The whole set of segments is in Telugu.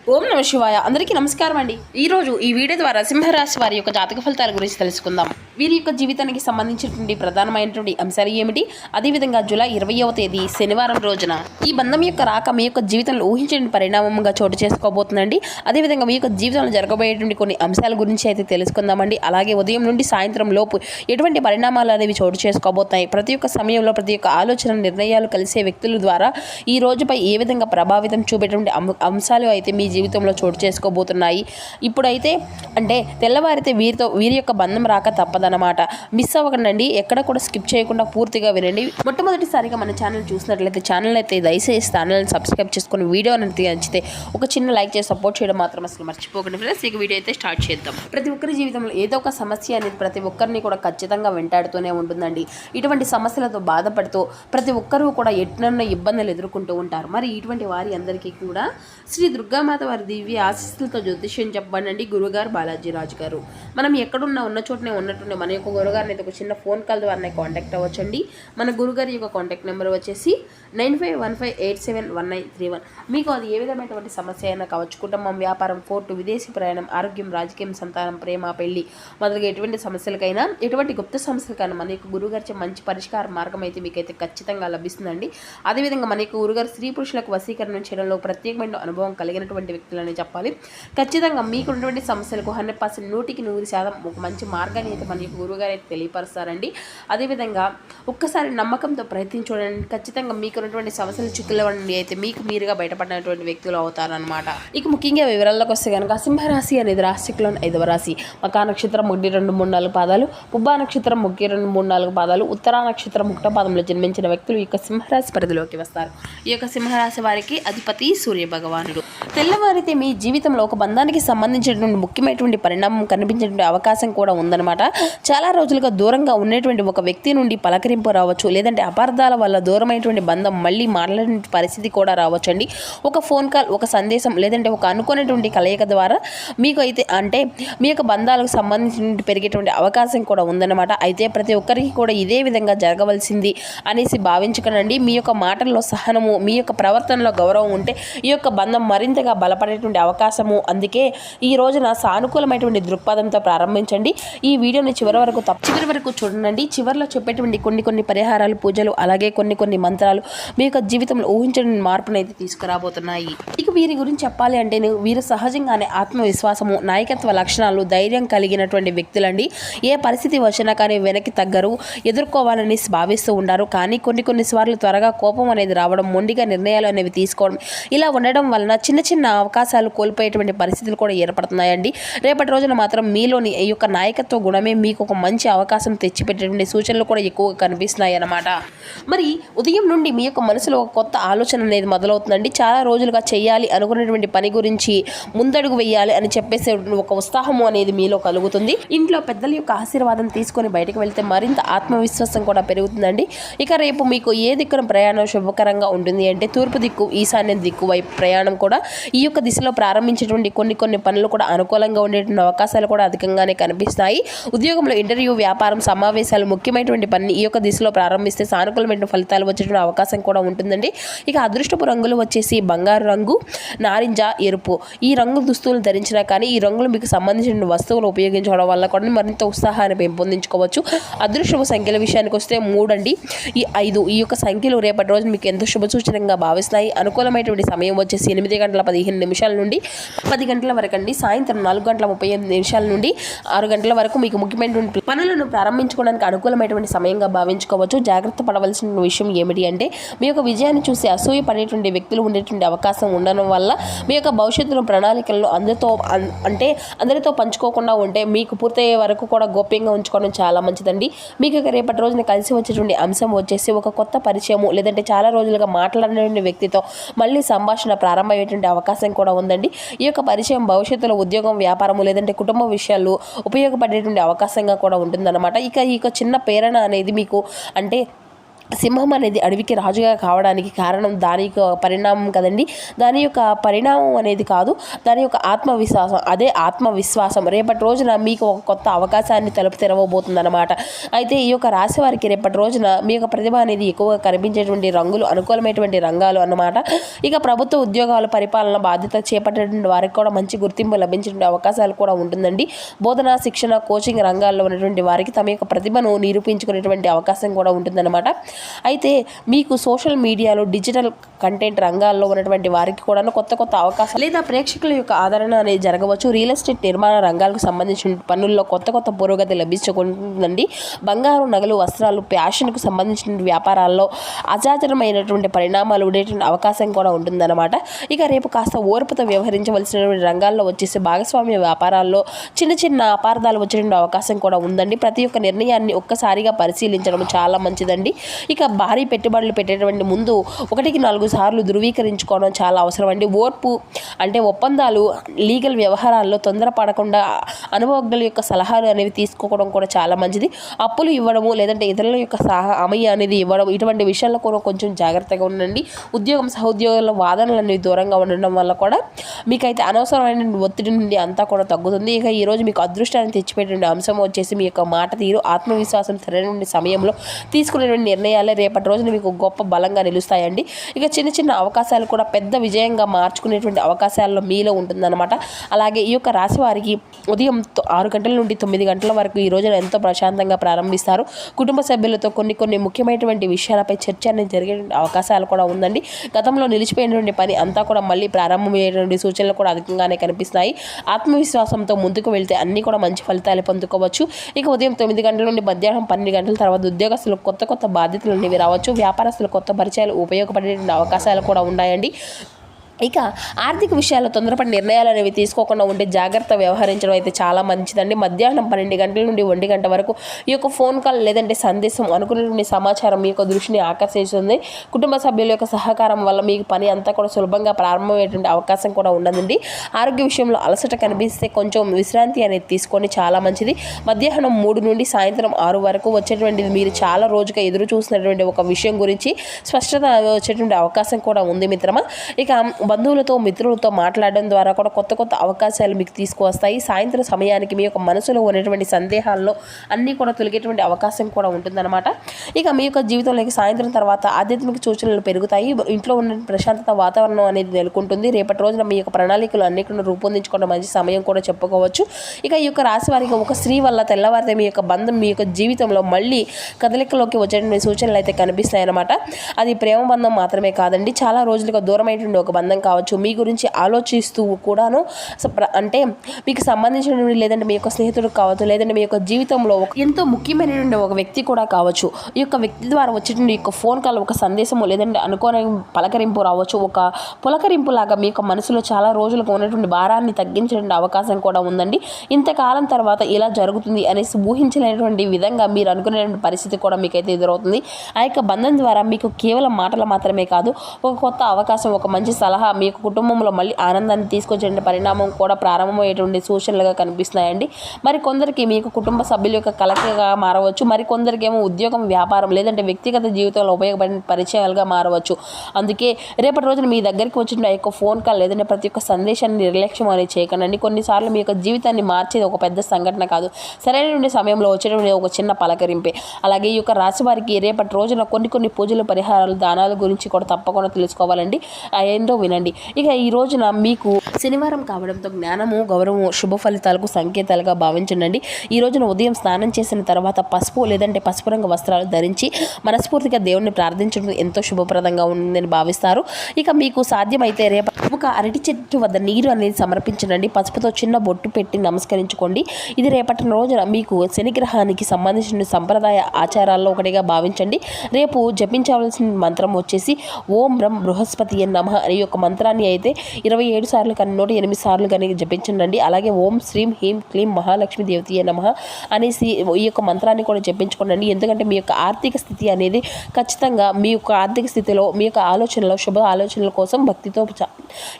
ఓం నమ శివాయ. అందరికీ నమస్కారం అండి. ఈరోజు ఈ వీడియో ద్వారా సింహరాశి వారి యొక్క జాతక ఫలితాల గురించి తెలుసుకుందాం. వీరి యొక్క జీవితానికి సంబంధించినటువంటి ప్రధానమైనటువంటి అంశాలు ఏమిటి, అదేవిధంగా జూలై 20వ తేదీ శనివారం రోజున ఈ బంధం యొక్క రాక మీ యొక్క జీవితంలో ఊహించని పరిణామంగా చోటు చేసుకోబోతుందండి. అదేవిధంగా మీ యొక్క జీవితంలో జరగబోయేటువంటి కొన్ని అంశాల గురించి అయితే తెలుసుకుందామండి. అలాగే ఉదయం నుండి సాయంత్రం లోపు ఎటువంటి పరిణామాలు అనేవి చోటు చేసుకోబోతున్నాయి, ప్రతి ఒక్క సమయంలో ప్రతి ఒక్క ఆలోచన నిర్ణయాలు కలిసే వ్యక్తుల ద్వారా ఈ రోజుపై ఏ విధంగా ప్రభావితం చూపేటువంటి అంశాలు అయితే మీ జీవితంలో చోటు చేసుకోబోతున్నాయి. ఇప్పుడైతే అంటే తెల్లవారితే వీరి యొక్క బంధం రాక తప్పదన్నమాట. మిస్ అవ్వకండి, ఎక్కడ కూడా స్కిప్ చేయకుండా పూర్తిగా వినండి. మొట్టమొదటిసారిగా మన ఛానల్ చూసినట్లయితే ఛానల్ అయితే దయచేసి ఛానల్ని సబ్స్క్రైబ్ చేసుకుని వీడియో అనేది నచ్చితే ఒక చిన్న లైక్ చేసి సపోర్ట్ చేయడం మాత్రం అసలు మర్చిపోకండి ఫ్రెండ్స్. ఇక వీడియో అయితే స్టార్ట్ చేద్దాం. ప్రతి ఒక్కరి జీవితంలో ఏదో ఒక సమస్య అనేది ప్రతి ఒక్కరిని కూడా ఖచ్చితంగా వెంటాడుతూనే ఉంటుందండి. ఇటువంటి సమస్యలతో బాధపడుతూ ప్రతి ఒక్కరూ కూడా ఎన్నెన్నో ఇబ్బందులు ఎదుర్కొంటూ ఉంటారు. మరి ఇటువంటి వారి అందరికీ కూడా శ్రీ దుర్గామాత వారి దివ్య ఆశీస్సులతో జ్యోతిష్యం చెప్పండి గురుగారు బాలాజీ రాజు గారు. మనం ఎక్కడున్నా ఉన్న చోటనే ఉన్నట్టుండే మన యొక్క గురుగారిని అయితే ఒక చిన్న ఫోన్ కాల్ ద్వారా కాంటాక్ట్ అవ్వచ్చండి. మన గురుగారి యొక్క కాంటాక్ట్ నెంబర్ వచ్చేసి 9515871931. మీకు అది ఏ విధమైనటువంటి సమస్య అయినా కావచ్చు, కుటుంబం, వ్యాపారం, కోర్టు, విదేశీ ప్రయాణం, ఆరోగ్యం, రాజకీయం, సంతానం, ప్రేమ, పెళ్లి మొదలుగా ఎటువంటి సమస్యలకైనా ఎటువంటి గుప్త సమస్యలకైనా మన యొక్క గురుగారి మంచి పరిష్కార మార్గం అయితే మీకైతే ఖచ్చితంగా లభిస్తుందండి. అదేవిధంగా మన యొక్క గురుగారు స్త్రీ పురుషులకు వశీకరణ చేయడంలో ప్రత్యేకమైన అనుభవం కలిగినటువంటి వ్యక్తులని చెప్పాలి. ఖచ్చితంగా మీకు ఉన్నటువంటి సమస్యలకు 100% 100% ఒక మంచి మార్గాన్ని అయితే మన యొక్క గురువుగారు అయితే తెలియపరుస్తారండి. అదేవిధంగా ఒక్కసారి నమ్మకంతో ప్రయత్నించండి, ఖచ్చితంగా మీకు ఉన్నటువంటి సమస్యల చిక్కుల నుండి అయితే మీకు మీరుగా బయటపడినటువంటి వ్యక్తులు అవుతారనమాట. ఇక ముఖ్యంగా వివరాల్లోకి వస్తే కనుక సింహరాశి అనేది రాశిలోని 5వ రాశి. మకా నక్షత్రం 1, 2, 3, 4 పాదాలు, పుబ్బా నక్షత్రం 1, 2, 3, 4 పాదాలు, ఉత్తరా నక్షత్రం 1వ పాదంలో జన్మించిన వ్యక్తులు ఈ యొక్క సింహరాశి పరిధిలోకి వస్తారు. ఈ యొక్క సింహరాశి వారికి అధిపతి సూర్య భగవానుడు. తెల్లవారితే మీ జీవితంలో ఒక బంధానికి సంబంధించినటువంటి ముఖ్యమైనటువంటి పరిణామం కనిపించేటువంటి అవకాశం కూడా ఉందన్నమాట. చాలా రోజులుగా దూరంగా ఉన్నటువంటి ఒక వ్యక్తి నుండి పలకరింపు రావచ్చు, లేదంటే అపార్థాల వల్ల దూరమైనటువంటి బంధం మళ్ళీ మాట్లాడే పరిస్థితి కూడా రావచ్చండి. ఒక ఫోన్ కాల్, ఒక సందేశం, లేదంటే ఒక అనుకునేటువంటి కలయిక ద్వారా మీకు అయితే అంటే మీ యొక్క బంధాలకు సంబంధించిన పెరిగేటువంటి అవకాశం కూడా ఉందన్నమాట. అయితే ప్రతి ఒక్కరికి కూడా ఇదే విధంగా జరగవలసింది అనేసి భావించకండి. మీ యొక్క మాటల్లో సహనము, మీ యొక్క ప్రవర్తనలో గౌరవం ఉంటే ఈ యొక్క బంధం మరింతగా బలపడేటువంటి అవకాశము. అందుకే ఈ రోజున సానుకూలమైనటువంటి దృక్పథంతో ప్రారంభించండి. ఈ వీడియోని చివరి వరకు చూడండి. చివరిలో చెప్పేటువంటి కొన్ని పరిహారాలు, పూజలు, అలాగే కొన్ని మంత్రాలు మీ యొక్క జీవితంలో ఊహించని మార్పును అయితే తీసుకురాబోతున్నాయి. ఇక వీరి గురించి చెప్పాలి అంటే వీరు సహజంగానే ఆత్మవిశ్వాసము, నాయకత్వ లక్షణాలు, ధైర్యం కలిగినటువంటి వ్యక్తులండి. ఏ పరిస్థితి వచ్చినా కానీ వెనక్కి తగ్గరు, ఎదుర్కోవాలని భావిస్తూ ఉంటారు. కానీ కొన్ని సార్లు త్వరగా కోపం అనేది రావడం, మొండిగా నిర్ణయాలు అనేవి తీసుకోవడం, ఇలా ఉండడం వలన చిన్న అవకాశాలు కోల్పోయేటువంటి పరిస్థితులు కూడా ఏర్పడుతున్నాయండి. రేపటి రోజున మాత్రం మీలోని ఈ యొక్క నాయకత్వ గుణమే మీకు ఒక మంచి అవకాశం తెచ్చిపెట్టేటువంటి సూచనలు కూడా ఎక్కువగా కనిపిస్తున్నాయి అన్నమాట. మరి ఉదయం నుండి మీ యొక్క మనసులో ఒక కొత్త ఆలోచన అనేది మొదలవుతుందండి. చాలా రోజులుగా చేయాలి అనుకున్నటువంటి పని గురించి ముందడుగు వేయాలి అని చెప్పేసి ఒక ఉత్సాహము అనేది మీలో కలుగుతుంది. ఇంట్లో పెద్దల యొక్క ఆశీర్వాదం తీసుకొని బయటకు వెళ్తే మరింత ఆత్మవిశ్వాసం కూడా పెరుగుతుందండి. ఇక రేపు మీకు ఏ దిక్కున ప్రయాణం శుభకరంగా ఉంటుంది అంటే తూర్పు దిక్కు, ఈశాన్య దిక్కు వైపు ప్రయాణం కూడా ఈ యొక్క దిశలో ప్రారంభించేటువంటి కొన్ని పనులు కూడా అనుకూలంగా ఉండేటువంటి అవకాశాలు కూడా అధికంగానే కనిపిస్తాయి. ఉద్యోగంలో ఇంటర్వ్యూ, వ్యాపారం, సమావేశాలు, ముఖ్యమైనటువంటి పని ఈ యొక్క దిశలో ప్రారంభిస్తే సానుకూలమైన ఫలితాలు వచ్చేటువంటి అవకాశం కూడా ఉంటుందండి. ఇక అదృష్టపు రంగులు వచ్చేసి బంగారు రంగు, నారింజ, ఎరుపు. ఈ రంగు దుస్తులు ధరించినా కానీ ఈ రంగులు మీకు సంబంధించిన వస్తువులు ఉపయోగించడం వల్ల కూడా మరింత ఉత్సాహాన్ని పెంపొందించుకోవచ్చు. అదృష్టపు సంఖ్యల విషయానికి వస్తే 3 అండి, ఈ 5 ఈ యొక్క సంఖ్యలు రేపటి రోజు మీకు ఎంతో శుభ సూచనంగా భావిస్తాయి. అనుకూలమైనటువంటి సమయం వచ్చేసి 8:15 నుండి 10 గంటల వరకు అండి. సాయంత్రం 4:35 నుండి 6 గంటల వరకు మీకు ముఖ్యమైనటువంటి పనులను ప్రారంభించుకోవడానికి అనుకూలమైనటువంటి సమయంగా భావించుకోవచ్చు. జాగ్రత్త పడవలసిన విషయం ఏమిటి అంటే మీ యొక్క విజయాన్ని చూసి అసూయ పడేటువంటి వ్యక్తులు ఉండేటువంటి అవకాశం ఉండడం వల్ల మీ యొక్క భవిష్యత్తులో ప్రణాళికలను అందరితో పంచుకోకుండా ఉంటే మీకు పూర్తయ్యే వరకు కూడా గోప్యంగా ఉంచుకోవడం చాలా మంచిదండి. మీకు రేపటి రోజున కలిసి వచ్చేటువంటి అంశం వచ్చేసి ఒక కొత్త పరిచయము, లేదంటే చాలా రోజులుగా మాట్లాడినటువంటి వ్యక్తితో మళ్ళీ సంభాషణ ప్రారంభమయ్యేటువంటి అవకాశం కూడా ఉందండి. ఈ యొక్క పరిచయం భవిష్యత్తులో ఉద్యోగం, వ్యాపారము, లేదంటే కుటుంబ విషయాలు ఉపయోగపడేటువంటి అవకాశంగా కూడా ఉంటుందన్నమాట. ఇక ఈ చిన్న ప్రేరణ అనేది మీకు అంటే సింహం అనేది అడవికి రాజుగా కావడానికి కారణం దాని యొక్క పరిణామం కదండి. దాని యొక్క పరిణామం అనేది కాదు, దాని యొక్క ఆత్మవిశ్వాసం. అదే ఆత్మవిశ్వాసం రేపటి రోజున మీకు ఒక కొత్త అవకాశాన్ని తలుపు తెరవబోతుందన్నమాట. అయితే ఈ యొక్క రాశి వారికి రేపటి రోజున మీ యొక్క ప్రతిభ అనేది ఎక్కువగా కనిపించేటువంటి రంగులు అనుకూలమైనటువంటి రంగాలు అన్నమాట. ఇక ప్రభుత్వ ఉద్యోగాలు, పరిపాలన బాధ్యత చేపట్టేటువంటి వారికి కూడా మంచి గుర్తింపు లభించేటువంటి అవకాశాలు కూడా ఉంటుందండి. బోధన, శిక్షణ, కోచింగ్ రంగాల్లో ఉన్నటువంటి వారికి తమ యొక్క ప్రతిభను నిరూపించుకునేటువంటి అవకాశం కూడా ఉంటుందన్నమాట. అయితే మీకు సోషల్ మీడియాలో, డిజిటల్ కంటెంట్ రంగాల్లో ఉన్నటువంటి వారికి కూడా కొత్త కొత్త అవకాశాలు లేదా ప్రేక్షకుల యొక్క ఆదరణ అనేది జరగవచ్చు. రియల్ ఎస్టేట్, నిర్మాణ రంగాలకు సంబంధించిన పనుల్లో కొత్త కొత్త పురోగతి లభించుకుంటుందండి. బంగారు, నగలు, వస్త్రాలు, ఫ్యాషన్కు సంబంధించిన వ్యాపారాల్లో అసాధారణమైనటువంటి పరిణామాలు ఉండేటువంటి అవకాశం కూడా ఉంటుందన్నమాట. ఇక రేపు కాస్త ఓర్పుతో వ్యవహరించవలసినటువంటి రంగాల్లో వచ్చేసి భాగస్వామ్య వ్యాపారాల్లో చిన్న చిన్న అపార్థాలు వచ్చేటువంటి అవకాశం కూడా ఉందండి. ప్రతి ఒక్క నిర్ణయాన్ని ఒక్కసారిగా పరిశీలించడం చాలా మంచిదండి. ఇక భారీ పెట్టుబడులు పెట్టేటువంటి ముందు 1-4 సార్లు ధృవీకరించుకోవడం చాలా అవసరం అండి. ఓర్పు అంటే ఒప్పందాలు, లీగల్ వ్యవహారాల్లో తొందరపడకుండా అనుభవజ్ఞుల యొక్క సలహాలు అనేవి తీసుకోవడం కూడా చాలా మంచిది. అప్పులు ఇవ్వడము లేదంటే ఇతరుల యొక్క హామీ అనేది ఇవ్వడం, ఇటువంటి విషయాల్లో కూడా కొంచెం జాగ్రత్తగా ఉండండి. ఉద్యోగం, సహోద్యోగుల వాదనలు అనేవి దూరంగా ఉండడం వల్ల కూడా మీకైతే అనవసరమైన ఒత్తిడి నుండి అంతా కూడా తగ్గుతుంది. ఇక ఈరోజు మీకు అదృష్టాన్ని తెచ్చిపెట్టే అంశం వచ్చేసి మీ యొక్క మాట తీరు, ఆత్మవిశ్వాసం సరైన సమయంలో తీసుకునేటువంటి నిర్ణయాలే రేపటి రోజున మీకు గొప్ప బలంగా నిలుస్తాయండి. ఇక చిన్న చిన్న అవకాశాలు కూడా పెద్ద విజయంగా మార్చుకునేటువంటి అవకాశాల్లో మీలో ఉంటుందన్నమాట. అలాగే ఈ యొక్క రాశి వారికి ఉదయం 6 గంటల నుండి 9 గంటల వరకు ఈ రోజున ఎంతో ప్రశాంతంగా ప్రారంభిస్తారు. కుటుంబ సభ్యులతో కొన్ని ముఖ్యమైనటువంటి విషయాలపై చర్చ అనేది జరిగే అవకాశాలు కూడా ఉందండి. గతంలో నిలిచిపోయినటువంటి పని అంతా కూడా మళ్ళీ ప్రారంభమయ్యేటువంటి సూచనలు కూడా అధికంగానే కనిపిస్తాయి. ఆత్మవిశ్వాసంతో ముందుకు వెళ్తే అన్నీ కూడా మంచి ఫలితాలు పొందుకోవచ్చు. ఇక ఉదయం 9 గంటల నుండి మధ్యాహ్నం 12 గంటల తర్వాత ఉద్యోగస్తులు కొత్త కొత్త బాధ్యతలు అనేవి రావచ్చు. వ్యాపారస్తులు కొత్త పరిచయాలు ఉపయోగపడే అవకాశాలు కూడా ఉన్నాయండి. ఇక ఆర్థిక విషయాల్లో తొందరపడి నిర్ణయాలు అనేవి తీసుకోకుండా ఉంటే జాగ్రత్త వ్యవహరించడం అయితే చాలా మంచిదండి. మధ్యాహ్నం 12 గంటల నుండి 1 గంట వరకు ఈ యొక్క ఫోన్ కాల్ లేదంటే సందేశం అనుకునేటువంటి సమాచారం మీ యొక్క దృష్టిని ఆకర్షిస్తుంది. కుటుంబ సభ్యుల యొక్క సహకారం వల్ల మీకు పని అంతా కూడా సులభంగా ప్రారంభమయ్యేటువంటి అవకాశం కూడా ఉండదండి. ఆరోగ్య విషయంలో అలసట కనిపిస్తే కొంచెం విశ్రాంతి అనేది తీసుకొని చాలా మంచిది. మధ్యాహ్నం 3 నుండి సాయంత్రం 6 వరకు వచ్చేటువంటిది మీరు చాలా రోజుగా ఎదురు చూసినటువంటి ఒక విషయం గురించి స్పష్టత వచ్చేటువంటి అవకాశం కూడా ఉంది మిత్రమా. ఇక బంధువులతో, మిత్రులతో మాట్లాడడం ద్వారా కూడా కొత్త కొత్త అవకాశాలు మీకు తీసుకువస్తాయి. సాయంత్రం సమయానికి మీ యొక్క మనసులో ఉన్నటువంటి సందేహాల్లో అన్నీ కూడా తొలగేటువంటి అవకాశం కూడా ఉంటుందన్నమాట. ఇక మీ యొక్క జీవితంలోకి సాయంత్రం తర్వాత ఆధ్యాత్మిక సూచనలు పెరుగుతాయి. ఇంట్లో ఉన్న ప్రశాంతత వాతావరణం అనేది నెలకొంటుంది. రేపటి రోజున మీ యొక్క ప్రణాళికలు అన్నిటిని రూపొందించుకోవడం మంచి సమయం కూడా చెప్పుకోవచ్చు. ఇక ఈ యొక్క రాశి వారికి ఒక స్త్రీ వల్ల తెల్లవారితే మీ యొక్క బంధం మీ యొక్క జీవితంలో మళ్ళీ కదలికలోకి వచ్చేటువంటి సూచనలు అయితే కనిపిస్తాయి అన్నమాట. అది ప్రేమ బంధం మాత్రమే కాదండి, చాలా రోజులుగా దూరమైనటువంటి ఒక బంధం కావచ్చు. మీ గురించి ఆలోచిస్తూ కూడాను అంటే మీకు సంబంధించిన లేదంటే మీ యొక్క స్నేహితుడు కావచ్చు, లేదంటే మీ యొక్క జీవితంలో ఎంతో ముఖ్యమైనటువంటి ఒక వ్యక్తి కూడా కావచ్చు. ఈ యొక్క వ్యక్తి ద్వారా వచ్చేటువంటి యొక్క ఫోన్ కాల్, ఒక సందేశము లేదంటే అనుకోని పలకరింపు రావచ్చు. ఒక పులకరింపు లాగా మీ యొక్క మనసులో చాలా రోజులుగా ఉన్నటువంటి భారాన్ని తగ్గించేటువంటి అవకాశం కూడా ఉందండి. ఇంతకాలం తర్వాత ఇలా జరుగుతుంది అనేసి ఊహించలేనటువంటి విధంగా మీరు అనుకునేటువంటి పరిస్థితి కూడా మీకైతే ఎదురవుతుంది. ఆ యొక్క బంధం ద్వారా మీకు కేవలం మాటలు మాత్రమే కాదు, ఒక కొత్త అవకాశం, ఒక మంచి సలహా మీ యొక్క కుటుంబంలో మళ్ళీ ఆనందాన్ని తీసుకొచ్చే పరిణామం కూడా ప్రారంభమయ్యేటువంటి సూచనలుగా కనిపిస్తున్నాయండి. మరి కొందరికి మీ యొక్క కుటుంబ సభ్యుల యొక్క కలయికగా మారవచ్చు. మరి కొందరికి ఏమో ఉద్యోగం, వ్యాపారం లేదంటే వ్యక్తిగత జీవితంలో ఉపయోగపడిన పరిచయాలుగా మారవచ్చు. అందుకే రేపటి రోజున మీ దగ్గరికి వచ్చిన ఆ యొక్క ఫోన్ కాల్ లేదంటే ప్రతి ఒక్క సందేశాన్ని నిర్లక్ష్యం అనేది చేయకండి. కొన్నిసార్లు మీ యొక్క జీవితాన్ని మార్చేది ఒక పెద్ద సంఘటన కాదు, సరైన సమయంలో వచ్చేటువంటి ఒక చిన్న పలకరింపే. అలాగే ఈ యొక్క రాశి వారికి రేపటి రోజున కొన్ని పూజలు, పరిహారాలు, దానాల గురించి కూడా తప్పకుండా తెలుసుకోవాలండి. ఏంటో వినండి. ఇక ఈ రోజున మీకు శనివారం కావడంతో జ్ఞానము, గౌరవము, శుభ ఫలితాలకు సంకేతాలుగా భావించండి. ఈ రోజున ఉదయం స్నానం చేసిన తర్వాత పసుపు లేదంటే పసుపు రంగు వస్త్రాలు ధరించి మనస్ఫూర్తిగా దేవుణ్ణి ప్రార్థించడం ఎంతో శుభప్రదంగా ఉందని భావిస్తారు. ఇక మీకు సాధ్యమైతే రేపు ఒక అరటి చెట్టు వద్ద నీరు అనేది సమర్పించండి. పసుపుతో చిన్న బొట్టు పెట్టి నమస్కరించుకోండి. ఇది రేపటి రోజున మీకు శనిగ్రహానికి సంబంధించిన సంప్రదాయ ఆచారాల్లో ఒకటిగా భావించండి. రేపు జపించవలసిన మంత్రం వచ్చేసి ఓం బ్రహ్మ బృహస్పతి నమః అనే యొక్క మంత్రాన్ని అయితే 27 సార్లు కనుక మంత్రాన్ని 108 సార్లు కానీ జపించండి. అలాగే ఓం శ్రీం హ్రీం క్లీం మహాలక్ష్మి దేవతయే నమః అనేసి ఈ యొక్క మంత్రాన్ని కూడా జపించుకోండి. ఎందుకంటే మీ యొక్క ఆర్థిక స్థితి అనేది ఖచ్చితంగా మీ యొక్క ఆర్థిక స్థితిలో మీ యొక్క ఆలోచనలో శుభ ఆలోచనల కోసం భక్తితో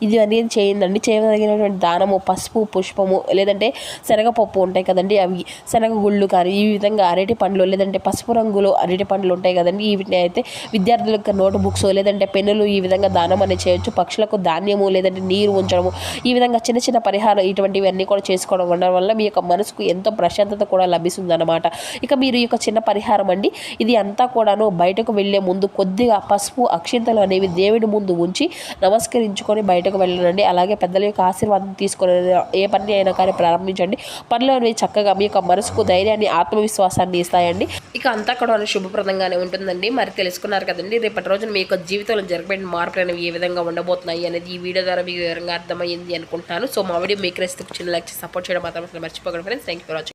ఇది అనేది చేయండి. చేయదగినటువంటి దానము పసుపు, పుష్పము, లేదంటే శనగపప్పు ఉంటాయి కదండి, అవి శనగ గుళ్ళు కానీ, ఈ విధంగా అరటి పండ్లు లేదంటే పసుపు రంగులో అరటి పండ్లు ఉంటాయి కదండి, వీటిని అయితే విద్యార్థులకు నోట్ బుక్స్ లేదంటే పెన్నులు ఈ విధంగా దానం అనేది చేయొచ్చు. పక్షులకు ధాన్యము లేదంటే నీరు ఉంచడము, ఈ విధంగా చిన్న చిన్న పరిహారం ఇటువంటివన్నీ కూడా చేసుకోవడం వల్ల మీ యొక్క మనసుకు ఎంతో ప్రశాంతత కూడా లభిస్తుంది అన్నమాట. ఇక మీరు ఈ యొక్క చిన్న పరిహారం అండి, ఇది అంతా కూడాను బయటకు వెళ్ళే ముందు కొద్దిగా పసుపు అక్షింతలు అనేవి దేవుడి ముందు ఉంచి నమస్కరించుకొని బయటకు వెళ్ళండి. అలాగే పెద్దల యొక్క ఆశీర్వాదం తీసుకొని ఏ పని అయినా కానీ ప్రారంభించండి. పనులు అనేవి చక్కగా మీ యొక్క మనసుకు ధైర్యాన్ని, ఆత్మవిశ్వాసాన్ని ఇస్తాయండి. ఇక అంతా కూడా శుభప్రదంగానే ఉంటుందండి. మరి తెలుసుకున్నారు కదండి, రేపటి రోజున మీ యొక్క జీవితంలో జరగబడిన మార్పులు అనేవి ఏ విధంగా ఉండబోతున్నాయి అనేది ఈ వీడియో ద్వారా మీకు వివరంగా అర్థమైంది అనుకుంటున్నాను. సో మా వీడియో మీకు చిన్న లైక్ సపోర్ట్ చేయడం మాత్రం మర్చిపోకండి friends. Thank you for watching.